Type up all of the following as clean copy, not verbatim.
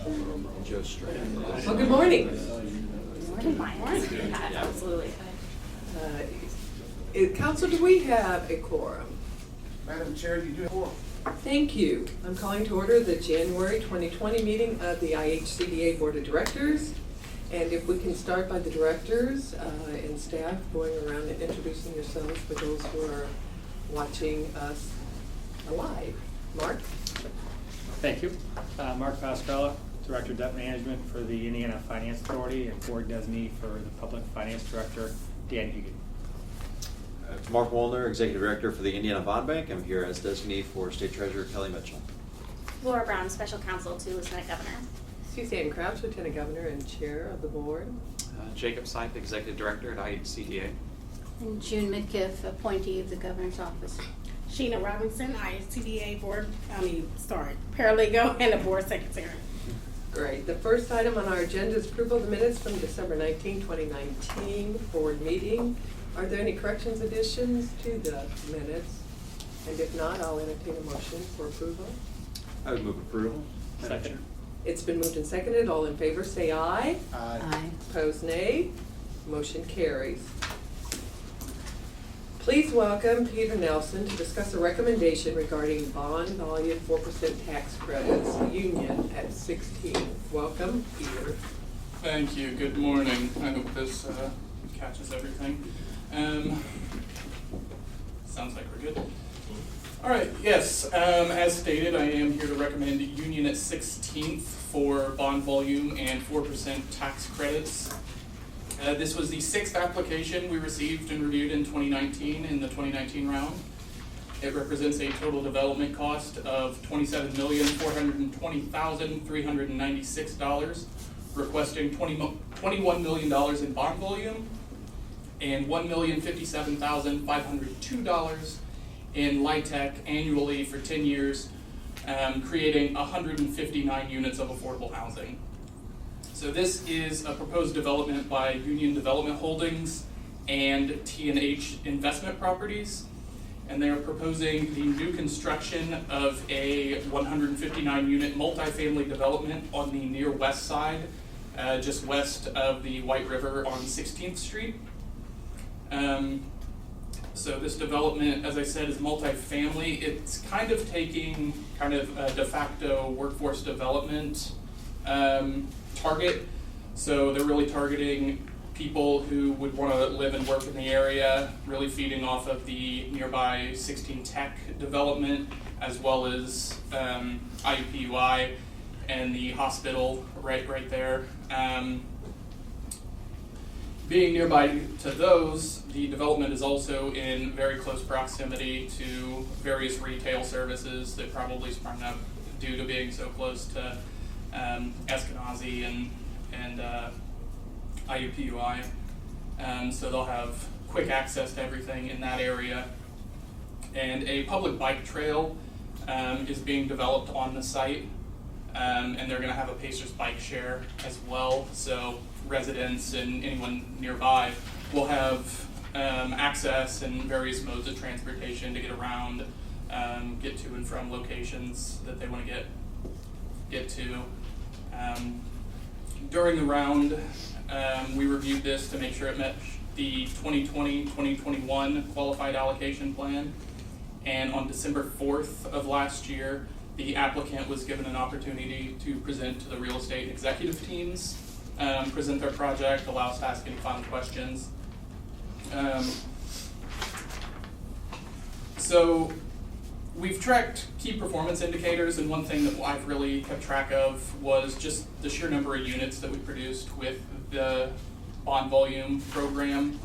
And Joe Strand. Well, good morning. Good morning. Yeah, absolutely. Council, do we have a quorum? Madam Chair, you do have a quorum. Thank you. I'm calling to order the January 2020 meeting of the IHCDA Board of Directors. And if we can start by the directors and staff going around and introducing yourselves for those who are watching us live. Mark? Thank you. Mark Pascala, Director of Debt Management for the Indiana Finance Authority, and Board Designee for the Public Finance Director, Dan Hugan. Mark Wollner, Executive Director for the Indiana Bond Bank. I'm here as designee for State Treasurer Kelly Mitchell. Laura Brown, Special Counsel to Lieutenant Governor. Suzanne Crouch, Lieutenant Governor and Chair of the Board. Jacob Sipe, Executive Director at IHCDA. And June Midkiff, appointee of the Governor's Office. Sheena Robinson, IHCDA Paralegal and the Board Secretary. Great. The first item on our agenda is approval of the minutes from December 19, 2019 Board meeting. Are there any corrections, additions to the minutes? And if not, I'll entertain a motion for approval. I would move approval. Second. It's been moved and seconded. All in favor say aye. Aye. Opposed, nay. Motion carries. Please welcome Peter Nelson to discuss a recommendation regarding bond volume 4% tax credits, Union at 16. Welcome, Peter. Thank you. Good morning. I hope this catches everything. Sounds like we're good. All right. Yes. As stated, I am here to recommend Union at 16th for bond volume and 4% tax credits. This was the 6th application we received and reviewed in 2019 in the 2019 round. It represents a total development cost of $27,420,396, requesting $21 million in bond volume and $1,057,502 in LIHTC annually for 10 years, creating 159 units of affordable housing. So this is a proposed development by Union Development Holdings and T&H Investment Properties, and they are proposing the new construction of a 159-unit multifamily development on the near west side, just west of the White River on 16th Street. So this development, as I said, is multifamily. It's kind of taking a de facto workforce development target. So they're really targeting people who would want to live and work in the area, really feeding off of the nearby 16 Tech development, as well as IUPUI and the hospital right there. Being nearby to those, the development is also in very close proximity to various retail services that probably sprung up due to being so close to Eskenazi and IUPUI. So they'll have quick access to everything in that area. And a public bike trail is being developed on the site, and they're going to have a Pacers bike share as well. So residents and anyone nearby will have access and various modes of transportation to get around, get to and from locations that they want to get to. During the round, we reviewed this to make sure it met the 2020-2021 qualified allocation plan, and on December 4th of last year, the applicant was given an opportunity to present to the real estate executive teams, present their project, allow us to ask any final questions. So we've tracked key performance indicators, and one thing that I've really kept track of was just the sheer number of units that we produced with the bond volume program.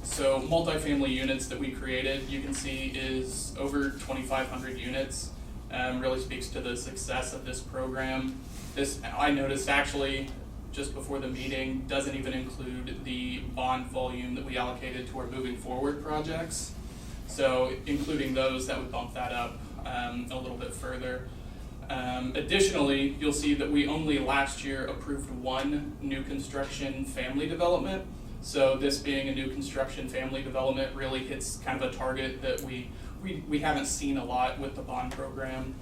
So multifamily units that we created, you can see, is over 2,500 units. Really speaks to the success of this program. This, I noticed actually, just before the meeting, doesn't even include the bond volume that we allocated to our moving forward projects. So including those, that would bump that up a little bit further. Additionally, you'll see that we only last year approved one new construction family development. So this being a new construction family development really hits kind of a target that we haven't seen a lot with the bond program.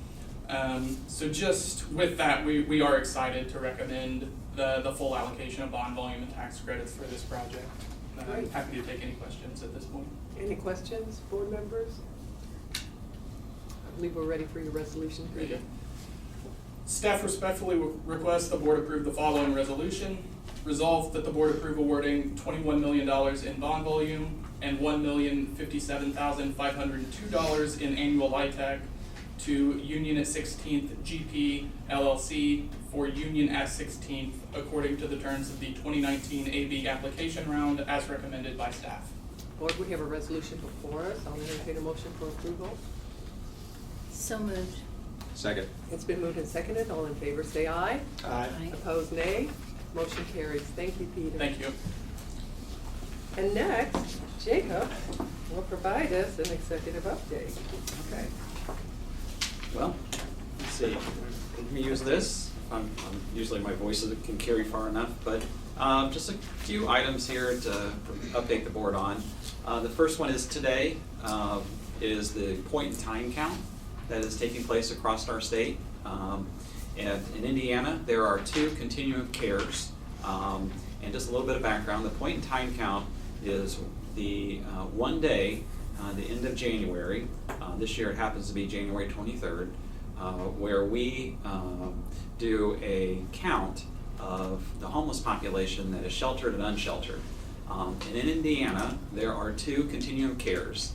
So just with that, we are excited to recommend the full allocation of bond volume and tax credits for this project. Great. Happy to take any questions at this point. Any questions, board members? I believe we're ready for your resolution, Peter. Staff respectfully requests the board approve the following resolution. Resolved that the board approve awarding $21 million in bond volume and $1,057,502 in annual LIHTC to Union at 16th GP LLC for Union at 16th according to the terms of the 2019 AB application round as recommended by staff. Board, we have a resolution before us. I'll entertain a motion for approval. So moved. Second. It's been moved and seconded. All in favor, say aye. Aye. Opposed, nay. Motion carries. Thank you, Peter. Thank you. And next, Jacob will provide us an executive update. Okay. Well, let's see. Let me use this. Usually my voice can carry far enough, but just a few items here to update the board on. The first one is today is the point in time count that is taking place across our state. And in Indiana, there are 2 continuum of cares. And just a little bit of background, the point in time count is the one day, the end of January, this year it happens to be January 23rd, where we do a count of the homeless population that is sheltered and unsheltered. And in Indiana, there are 2 continuum cares.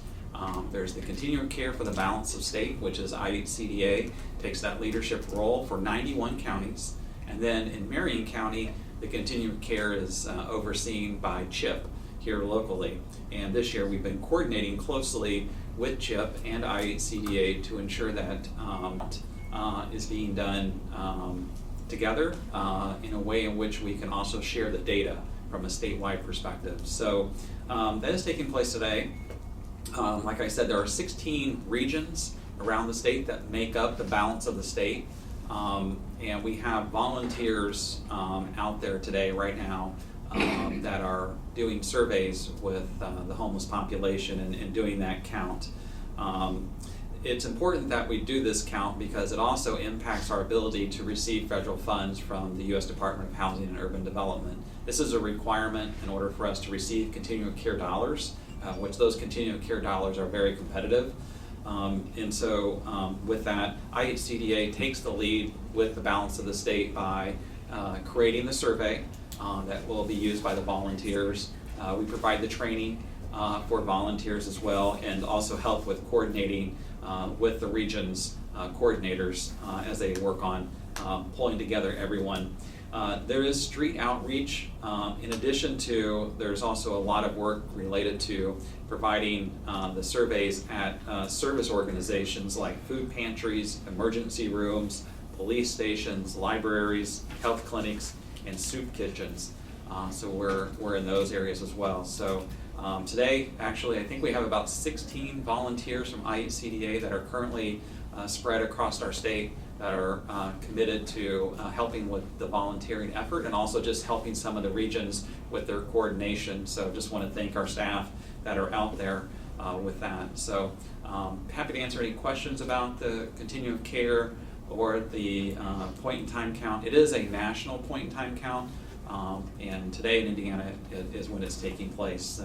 There's the continuum care for the balance of state, which is IHCDA, takes that leadership role for 91 counties. And then in Marion County, the continuum care is overseen by CHIP here locally. And this year we've been coordinating closely with CHIP and IHCDA to ensure that is being done together in a way in which we can also share the data from a statewide perspective. So that is taking place today. Like I said, there are 16 regions around the state that make up the balance of the state. And we have volunteers out there today, right now, that are doing surveys with the homeless population and doing that count. It's important that we do this count because it also impacts our ability to receive federal funds from the U.S. Department of Housing and Urban Development. This is a requirement in order for us to receive continuum of care dollars, which those continuum of care dollars are very competitive. And so with that, IHCDA takes the lead with the balance of the state by creating the survey that will be used by the volunteers. We provide the training for volunteers as well, and also help with coordinating with the region's coordinators as they work on pulling together everyone. There is street outreach. In addition to, there's also a lot of work related to providing the surveys at service organizations like food pantries, emergency rooms, police stations, libraries, health clinics, and soup kitchens. So we're in those areas as well. So today, actually, I think we have about 16 volunteers from IHCDA that are currently spread across our state that are committed to helping with the volunteering effort and also just helping some of the regions with their coordination. So just want to thank our staff that are out there with that. So happy to answer any questions about the continuum of care or the point in time count. It is a national point in time count, and today in Indiana is when it's taking place.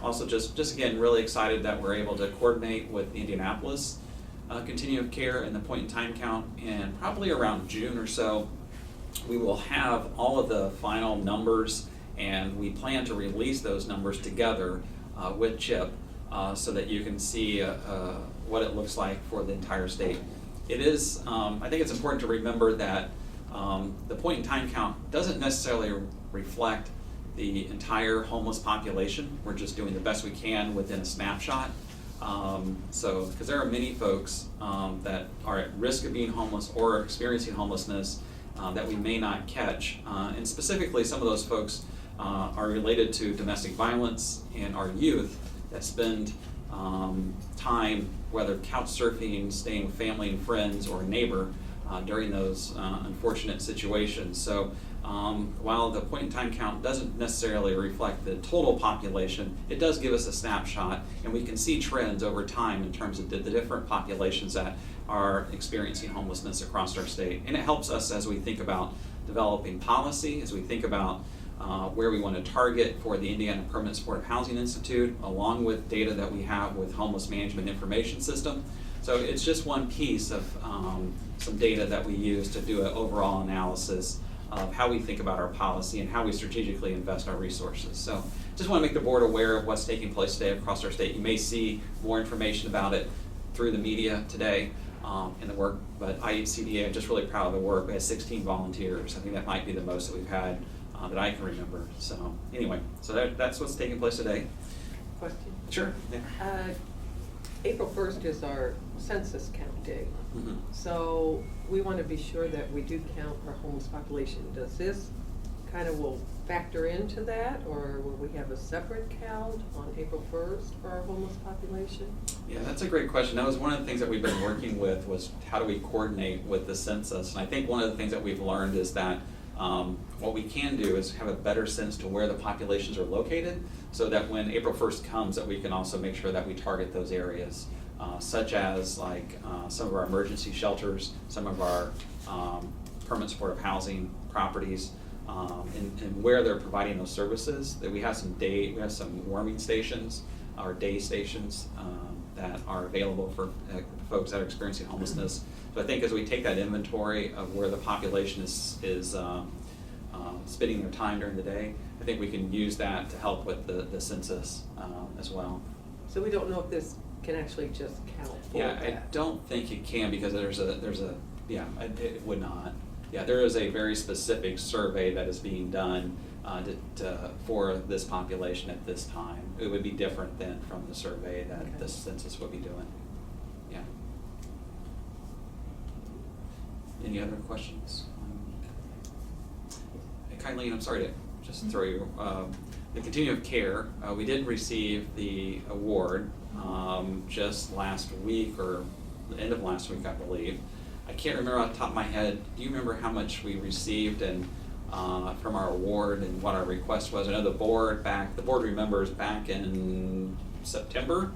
Also just again, really excited that we're able to coordinate with Indianapolis continuum of care and the point in time count, and probably around June or so we will have all of the final numbers, and we plan to release those numbers together with CHIP so that you can see what it looks like for the entire state. It is, I think it's important to remember that the point in time count doesn't necessarily reflect the entire homeless population. We're just doing the best we can within a snapshot. Because there are many folks that are at risk of being homeless or experiencing homelessness that we may not catch. And specifically, some of those folks are related to domestic violence and our youth that spend time, whether couch surfing, staying with family and friends or a neighbor during those unfortunate situations. So while the point in time count doesn't necessarily reflect the total population, it does give us a snapshot, and we can see trends over time in terms of the different populations that are experiencing homelessness across our state. And it helps us as we think about developing policy, as we think about where we want to target for the Indiana Permanent Supportive Housing Institute, along with data that we have with Homeless Management Information System. So it's just one piece of some data that we use to do an overall analysis of how we think about our policy and how we strategically invest our resources. So just want to make the board aware of what's taking place today across our state. You may see more information about it through the media today in the work, but IHCDA, I'm just really proud of the work. We had 16 volunteers. I think that might be the most that we've had that I can remember. So anyway, so that's what's taking place today. Question? Sure. Yeah. April 1st is our census count day. Mm-hmm. So we want to be sure that we do count our homeless population. Does this kind of will factor into that, or will we have a separate count on April 1st for our homeless population? Yeah, that's a great question. That was one of the things that we've been working with, was how do we coordinate with the census? And I think one of the things that we've learned is that what we can do is have a better sense to where the populations are located, so that when April 1st comes, that we can also make sure that we target those areas, such as like some of our emergency shelters, some of our permanent supportive housing properties, and where they're providing those services. That we have some warming stations, or day stations that are available for folks that are experiencing homelessness. So I think as we take that inventory of where the population is spending their time during the day, I think we can use that to help with the census as well. So we don't know if this can actually just count for Yeah, that. I don't think it can, because it would not. Yeah, there is a very specific survey that is being done for this population at this time. It would be different than from the survey that Okay. the census would be doing. Yeah. Any other questions? Kindly, I'm sorry to just throw you, the continuum of care, we did receive the award just last week, or the end of last week, I believe. I can't remember off the top of my head. Do you remember how much we received and from our award and what our request was? I know the board remembers back in September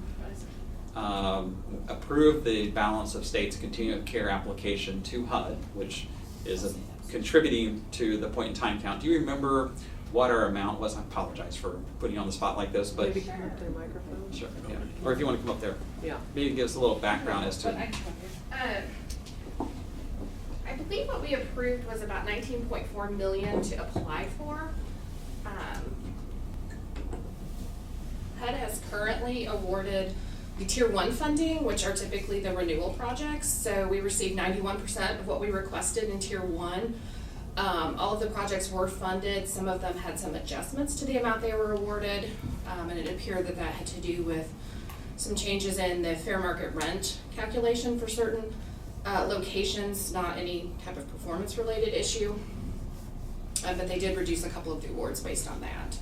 approved the balance of state's continuum of care application to HUD, which is contributing to the point in time count. Do you remember what our amount was? I apologize for putting you on the spot like this, but Maybe come up to the microphone? sure, yeah. Or if you want to come up there, Yeah. maybe give us a little background as to. I believe what we approved was about 19.4 million to apply for. HUD has currently awarded the Tier 1 funding, which are typically the renewal projects. So we received 91% of what we requested in Tier 1. All of the projects were funded. Some of them had some adjustments to the amount they were awarded, and it appeared that that had to do with some changes in the fair market rent calculation for certain locations, not any type of performance-related issue, but they did reduce a couple of the awards based on that.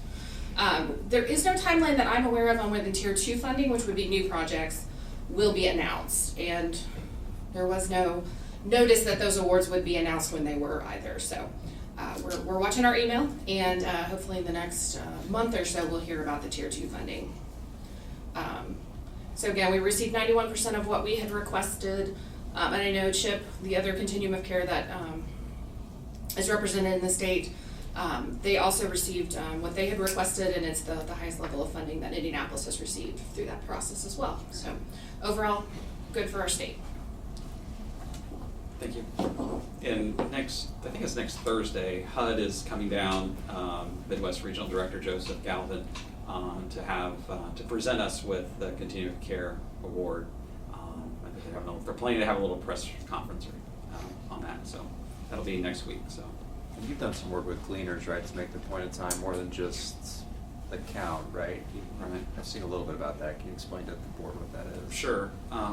There is no timeline that I'm aware of on when the Tier 2 funding, which would be new projects, will be announced, and there was no notice that those awards would be announced when they were either. So we're watching our email, and hopefully in the next month or so we'll hear about the Tier 2 funding. So again, we received 91% of what we had requested, and I know CHIP, the other continuum of care that is represented in the state, they also received what they had requested, and it's the highest level of funding that Indianapolis has received through that process as well. So overall, good for our state. Thank you. And I think it's next Thursday, HUD is coming down, Midwest Regional Director Joseph Galvin, to present us with the Continuum of Care Award. I think they're planning to have a little press conference on that, so that'll be next week. So. And you've done some work with gleaners, right, to make the point in time more than just the count, right? Right. I've seen a little bit about that. Can you explain to the board what that is? Sure.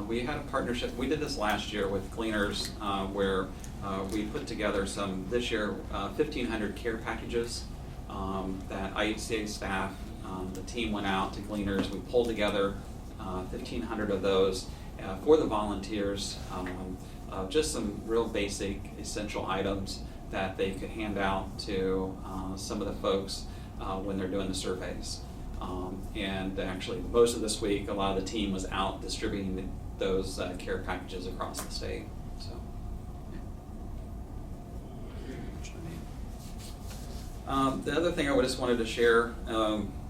We had a partnership. We did this last year with Gleaners, where we put together this year, 1,500 care packages that IHCDA staff, the team went out to Gleaners. We pulled together 1,500 of those for the volunteers, just some real basic, essential items that they could hand out to some of the folks when they're doing the surveys. And actually, most of this week, a lot of the team was out distributing those care packages across the state. So. The other thing I just wanted to share,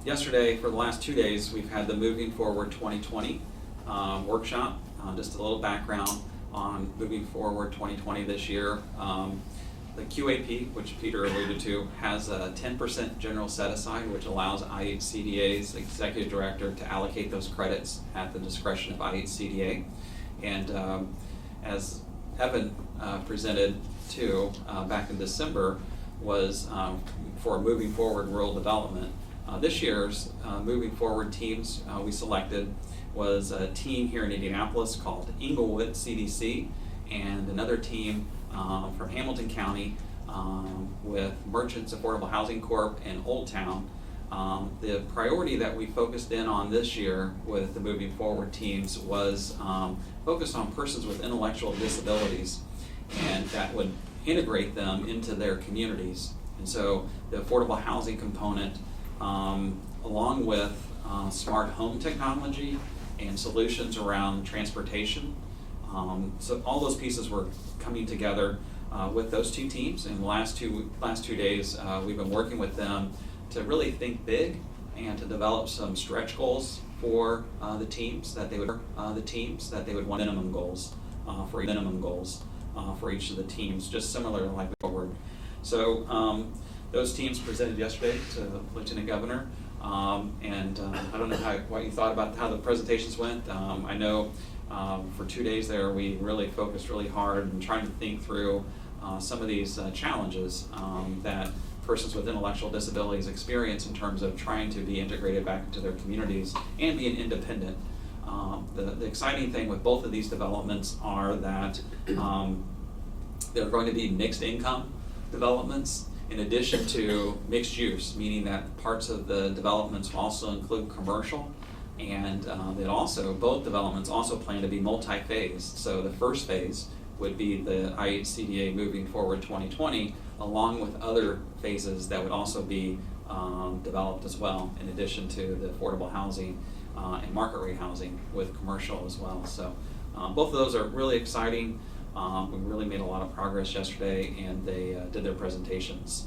yesterday, for the last 2 days, we've had the Moving Forward 2020 workshop. Just a little background on Moving Forward 2020 this year. The QAP, which Peter alluded to, has a 10% general set aside, which allows IHCDA's executive director to allocate those credits at the discretion of IHCDA. And as Evan presented too back in December, was for Moving Forward Rural Development. This year's Moving Forward teams we selected was a team here in Indianapolis called Inglewood CDC, and another team from Hamilton County with Merchants Affordable Housing Corp. And Old Town. The priority that we focused in on this year with the Moving Forward teams was focused on persons with intellectual disabilities, and that would integrate them into their communities. And so the affordable housing component, along with smart home technology and solutions around transportation. So all those pieces were coming together with those two teams. In the last two days, we've been working with them to really think big and to develop some stretch goals for the teams that they would want minimum goals for each of the teams, just similar like forward. So those teams presented yesterday to the Lieutenant Governor, and I don't know what you thought about how the presentations went. I know for 2 days there we really focused really hard in trying to think through some of these challenges that persons with intellectual disabilities experience in terms of trying to be integrated back into their communities and being independent. The exciting thing with both of these developments are that they're going to be mixed income developments in addition to mixed use, meaning that parts of the developments will also include commercial, and both developments also plan to be multi-phased. So the first phase would be the IHCDA Moving Forward 2020, along with other phases that would also be developed as well, in addition to the affordable housing and market rate housing with commercial as well. So both of those are really exciting. We really made a lot of progress yesterday, and they did their presentations.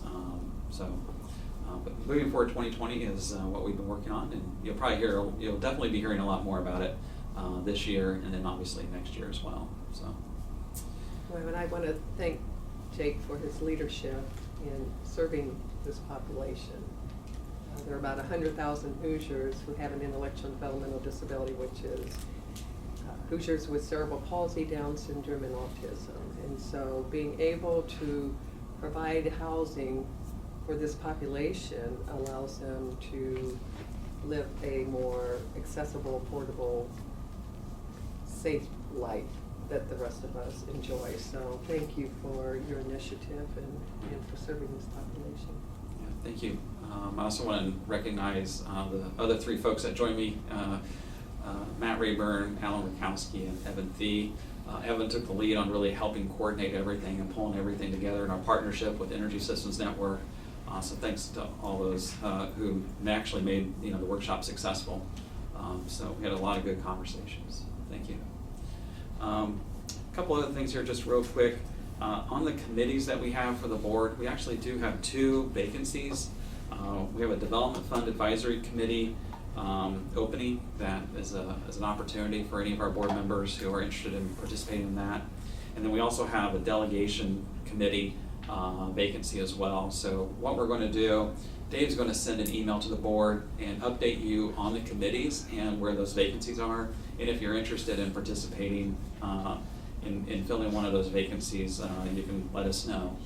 But Moving Forward 2020 is what we've been working on, and you'll definitely be hearing a lot more about it this year, and then obviously next year as well. So. Well, and I want to thank Jake for his leadership in serving this population. There are about 100,000 Hoosiers who have an intellectual and developmental disability, which is Hoosiers with cerebral palsy, Down syndrome, and autism. And so being able to provide housing for this population allows them to live a more accessible, affordable, safe life that the rest of us enjoy. So thank you for your initiative and for serving this population. Yeah, thank you. I also want to recognize the other three folks that joined me, Matt Rayburn, Alan Rakowski, and Evan Thee. Evan took the lead on really helping coordinate everything and pulling everything together in our partnership with Energy Systems Network. So thanks to all those who actually made the workshop successful. So we had a lot of good conversations. Thank you. A couple other things here just real quick. On the committees that we have for the board, we actually do have 2 vacancies. We have a Development Fund Advisory Committee opening that is an opportunity for any of our board members who are interested in participating in that. And then we also have a Delegation Committee vacancy as well. So what we're going to do, Dave's going to send an email to the board and update you on the committees and where those vacancies are. And if you're interested in participating in filling one of those vacancies, you can let us know.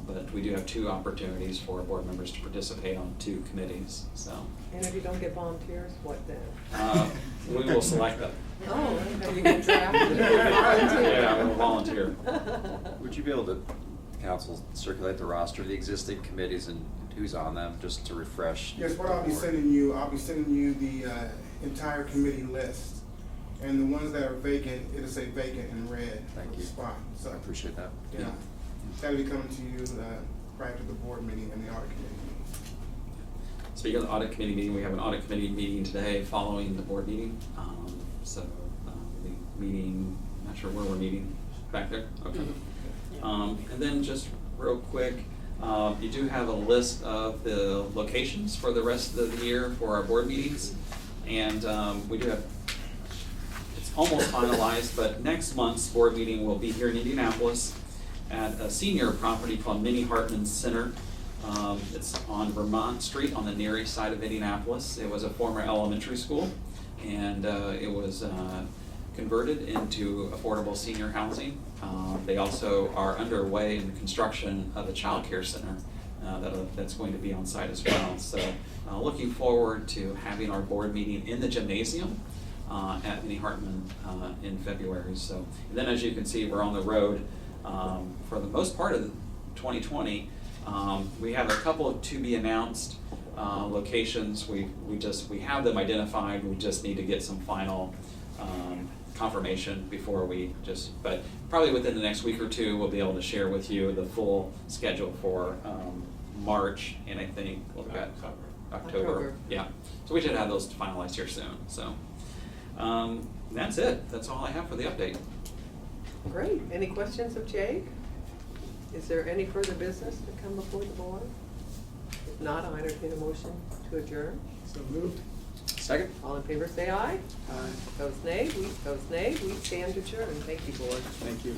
But we do have 2 opportunities for board members to participate on 2 committees. So. And if you don't get volunteers, what then? We will select them. Oh, you can draft and volunteer. Yeah, we'll volunteer. Would you be able to, council, circulate the roster of the existing committees and who's on them, just to refresh? Yes, what I'll be sending you the entire committee list. And the ones that are vacant, it'll say vacant in red. Thank you. Spot. So, I appreciate that. Yeah. That'll be coming to you prior to the board meeting and the audit committee meeting. Speaking of the audit committee meeting, we have an audit committee meeting today following the board meeting. So we'll be meeting, not sure where we're meeting, back there? Okay. Mm-hmm. And then just real quick, you do have a list of the locations for the rest of the year for our board meetings. And we do have, it's almost finalized, but next month's board meeting will be here in Indianapolis at a senior property called Minnie Hartman Center. It's on Vermont Street on the near east side of Indianapolis. It was a former elementary school, and it was converted into affordable senior housing. They also are underway in the construction of a child care center that's going to be on site as well. So looking forward to having our board meeting in the gymnasium at Minnie Hartman in February. So, and then as you can see, we're on the road for the most part of 2020. We have a couple of to be announced locations. We have them identified. We just need to get some final confirmation before but probably within the next week or two, we'll be able to share with you the full schedule for March, and I think what we got October. Yeah, so we should have those finalized here soon. So that's it. That's all I have for the update. Great. Any questions of Jake? Is there any further business to come before the board? If not, I'll entertain a motion to adjourn. So moved. Second? All in favor, say aye. Aye. Opposed, nay. We stand adjourned. Thank you, board. Thank you.